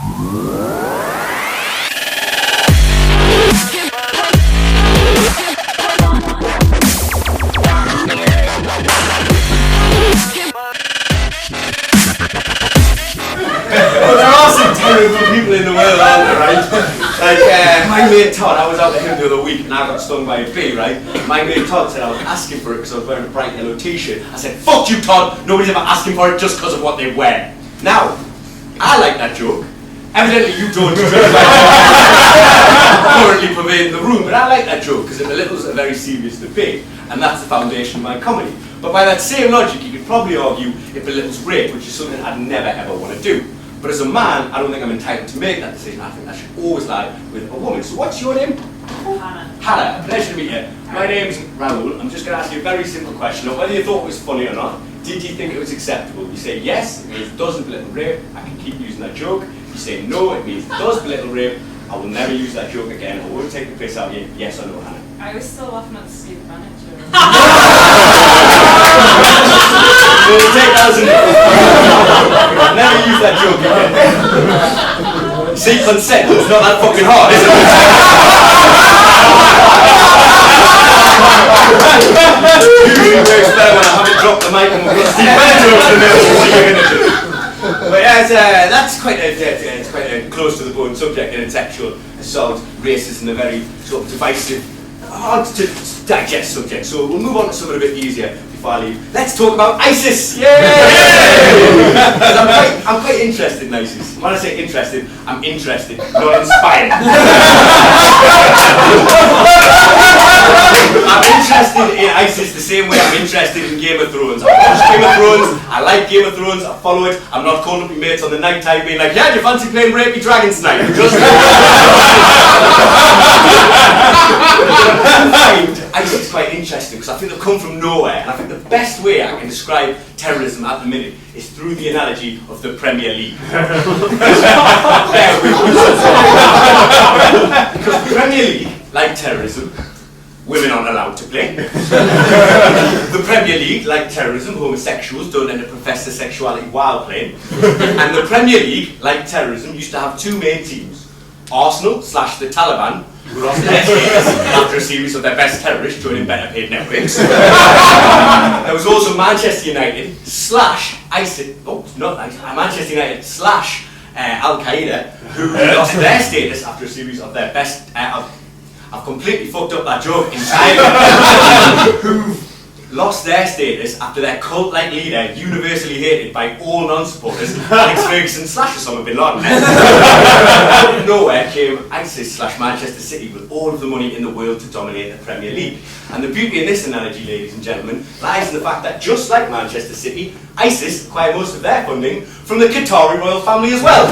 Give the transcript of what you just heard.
Well, there are some terrible people in the world, aren't there, right? Like, my mate Todd, I was out with him the other week and I got stung by a bee, right? My mate Todd said I was asking for it because I was wearing a bright yellow t-shirt. I said, fuck you, Todd, nobody's ever asking for it just because of what they wear. Now, I like that joke. Evidently you don't currently pervade the room, but I like that joke because it belittles a very serious debate, and that's the foundation of my comedy. But by that same logic, you could probably argue it belittles rape, which is something I'd never ever want to do. But as a man, I don't think I'm entitled to make that decision. I think that should always lie with a woman. So what's your name? Hannah. Hannah, pleasure to meet you. My name's Raul. I'm just going to ask you a very simple question of whether you thought it was funny or not. Did you think it was acceptable? You say yes, it means it doesn't belittle rape. I can keep using that joke. You say no, it means it does belittle rape. I will never use that joke again. I won't take the piss out of you. Yes or no, Hannah? I was still laughing at the Steve Bannon joke. We'll take that as a no. I'll never use that joke again. See, consent, it's not that fucking hard, is it? Usually works better when I haven't dropped the mic and we've got Steve Bannon jokes in the middle. What are you going to do? But yeah, that's quite it's quite a close to the bone subject, and sexual assault, racism, a very sort of divisive, hard to digest subject. So we'll move on to something a bit easier before I leave. Let's talk about ISIS! Yay! I'm quite interested in ISIS. When I say interested, I'm interested, not inspired. I'm interested in ISIS the same way I'm interested in Game of Thrones. I watch Game of Thrones, I like Game of Thrones, I follow it. I'm not calling up my mates on the night time being like, yeah, do you fancy playing Rapey Dragons tonight? Just I find ISIS quite interesting because I think they've come from nowhere, and I think the best way I can describe terrorism at the minute is through the analogy of the Premier League. Because the Premier League, like terrorism, women aren't allowed to play. The Premier League, like terrorism, homosexuals don't enter profess their sexuality while playing. And the Premier League, like terrorism, used to have two main teams. Arsenal / the Taliban, who lost their status after a series of their best terrorists joining better paid networks. There was also Manchester United / ISIS, Manchester United / Al-Qaeda, who lost their status after a series of their best, I've completely fucked up that joke entirely. Who lost their status after their cult-like leader, universally hated by all non-supporters, Alex Ferguson / Osama bin Laden. Out of nowhere came ISIS / Manchester City with all of the money in the world to dominate the Premier League. And the beauty in this analogy, ladies and gentlemen, lies in the fact that just like Manchester City, ISIS acquire most of their funding from the Qatari royal family as well.